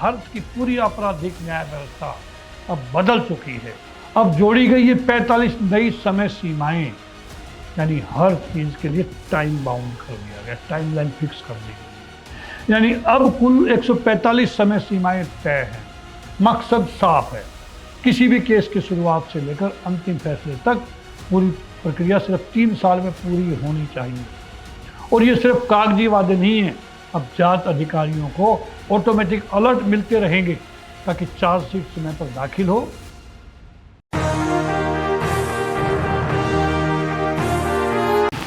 भारत की पूरी आपराधिक न्याय व्यवस्था अब बदल चुकी है। अब जोड़ी गई ये 45 नई समय सीमाएं, यानी हर चीज के लिए टाइम बाउंड कर दिया गया, टाइमलाइन फिक्स कर दी गई। यानी अब कुल 145 समय सीमाएं तय हैं। मकसद साफ है, किसी भी केस की शुरुआत से लेकर अंतिम फैसले तक पूरी प्रक्रिया सिर्फ 3 साल में पूरी होनी चाहिए। और ये सिर्फ कागजी वादे नहीं है, अब जांच अधिकारियों को ऑटोमेटिक अलर्ट मिलते रहेंगे ताकि चार्जशीट समय पर दाखिल हो।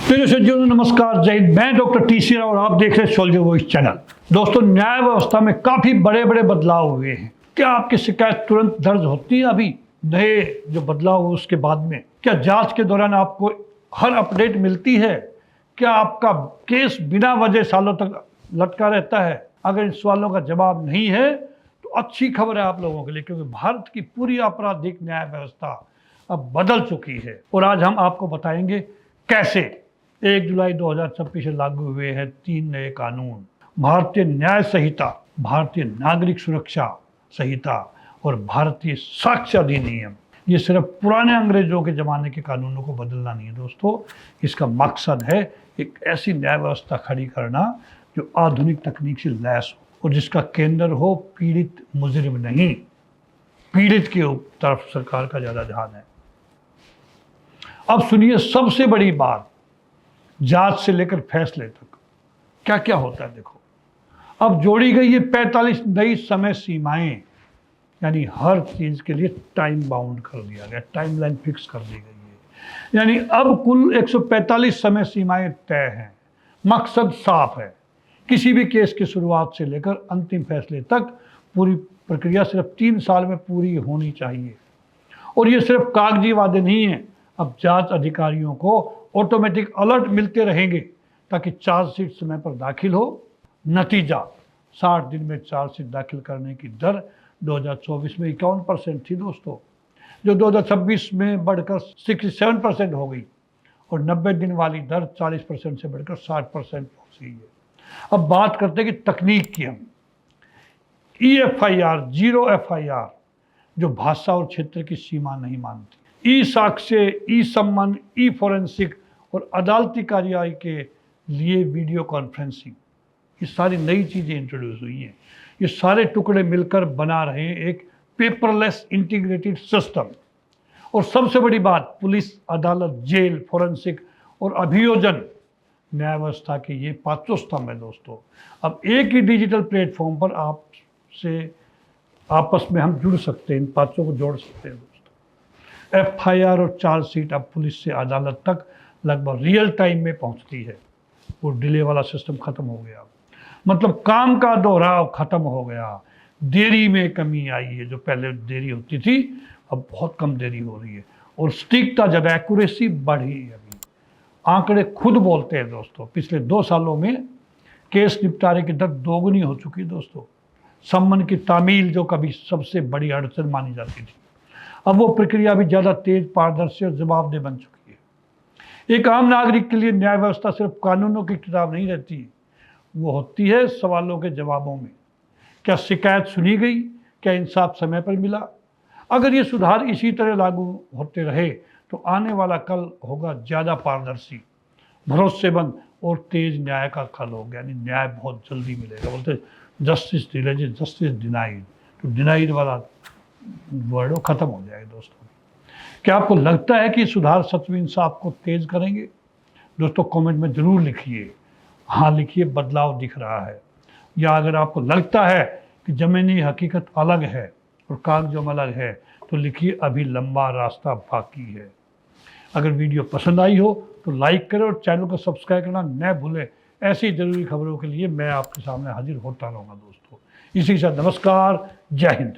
प्रिय सज्जनों, नमस्कार, जय हिंद। मैं डॉक्टर टी.सी. राव और आप देख रहे हैं सोल्जर वॉइस चैनल। दोस्तों, न्याय व्यवस्था में काफी बड़े बड़े बदलाव हुए हैं। क्या आपकी शिकायत तुरंत दर्ज होती है अभी नए जो बदलाव हुए उसके बाद में? क्या जांच के दौरान आपको हर अपडेट मिलती है? क्या आपका केस बिना वजह सालों तक लटका रहता है? अगर इन सवालों का जवाब नहीं है तो अच्छी खबर है आप लोगों के लिए, क्योंकि भारत की पूरी आपराधिक न्याय व्यवस्था अब बदल चुकी है। और आज हम आपको बताएंगे कैसे 1 जुलाई 2026 से लागू हुए हैं 3 नए कानून। भारतीय न्याय संहिता, भारतीय नागरिक सुरक्षा संहिता और भारतीय साक्ष्य अधिनियम। ये सिर्फ पुराने अंग्रेजों के ज़माने के कानूनों को बदलना नहीं है दोस्तों, इसका मकसद है एक ऐसी न्याय व्यवस्था खड़ी करना जो आधुनिक तकनीक से लैस हो और जिसका केंद्र हो पीड़ित, मुजरिम नहीं। पीड़ित की तरफ सरकार का ज़्यादा ध्यान है। अब सुनिए सबसे बड़ी बात, जांच से लेकर फैसले तक क्या क्या होता है। देखो, अब जोड़ी गई ये 45 नई समय सीमाएं, यानी हर चीज के लिए टाइम बाउंड कर दिया गया, टाइमलाइन फिक्स कर दी गई है। यानी अब कुल 145 समय सीमाएं तय हैं। मकसद साफ है, किसी भी केस की शुरुआत से लेकर अंतिम फैसले तक पूरी प्रक्रिया सिर्फ 3 साल में पूरी होनी चाहिए। और ये सिर्फ कागजी वादे नहीं है, अब जांच अधिकारियों को ऑटोमेटिक अलर्ट मिलते रहेंगे ताकि चार्जशीट समय पर दाखिल हो। नतीजा, 60 दिन में चार्जशीट दाखिल करने की दर 2024 में 51% थी दोस्तों, जो 2026 में बढ़कर 67% हो गई। और 90 दिन वाली दर 40% से बढ़कर 60% पहुंची है। अब बात करते हैं कि तकनीक की। हम EFIR, जीरो FIR, जो भाषा और क्षेत्र की सीमा नहीं मानती, ई साक्ष्य, ई सम्मन, ई फॉरेंसिक और अदालती कार्यवाही के लिए वीडियो कॉन्फ्रेंसिंग, ये सारी नई चीज़ें इंट्रोड्यूस हुई हैं। ये सारे टुकड़े मिलकर बना रहे हैं एक पेपरलेस इंटीग्रेटेड सिस्टम। और सबसे बड़ी बात, पुलिस, अदालत, जेल, फॉरेंसिक और अभियोजन न्याय व्यवस्था के ये 5 स्तंभ है दोस्तों। अब एक ही डिजिटल प्लेटफॉर्म पर आपस में हम जुड़ सकते हैं, इन 5 को जोड़ सकते हैं दोस्तों। FIR और चार्जशीट अब पुलिस से अदालत तक लगभग रियल टाइम में पहुंचती है। वो डिले वाला सिस्टम खत्म हो गया, मतलब काम का दोहराव खत्म हो गया। देरी में कमी आई है, जो पहले देरी होती थी अब बहुत कम देरी हो रही है। और सटीकता, जब एक्यूरेसी बढ़ी है। अभी आंकड़े खुद बोलते हैं दोस्तों, पिछले 2 सालों में केस निपटारे की दर 2 गुनी हो चुकी है दोस्तों। सम्मन की तामील, जो कभी सबसे बड़ी अड़चन मानी जाती थी, अब वो प्रक्रिया भी ज़्यादा तेज, पारदर्शी और जवाबदेह बन चुकी है। एक आम नागरिक के लिए न्याय व्यवस्था सिर्फ कानूनों की किताब नहीं रहती, वो होती है सवालों के जवाबों में। क्या शिकायत सुनी गई? क्या इंसाफ समय पर मिला? अगर ये सुधार इसी तरह लागू होते रहे तो आने वाला कल होगा ज़्यादा पारदर्शी, भरोसेमंद और तेज न्याय का कल होगा। यानी न्याय बहुत जल्दी मिलेगा। बोलते जस्टिस डिलेड, जस्टिस डिनाइड, तो डिनाइड वाला वर्ड खत्म हो जाएगा दोस्तों। क्या आपको लगता है कि सुधार सच में इंसाफ को तेज करेंगे? दोस्तों कमेंट में जरूर लिखिए। हाँ लिखिए, बदलाव दिख रहा है। या अगर आपको लगता है कि ज़मीनी हकीकत अलग है और कागजों अलग है, तो लिखिए अभी लंबा रास्ता बाकी है। अगर वीडियो पसंद आई हो तो लाइक करें और चैनल को सब्सक्राइब करना न भूलें। ऐसी ज़रूरी खबरों के लिए मैं आपके सामने हाजिर होता रहूँगा दोस्तों। इसी के साथ नमस्कार, जय हिंद।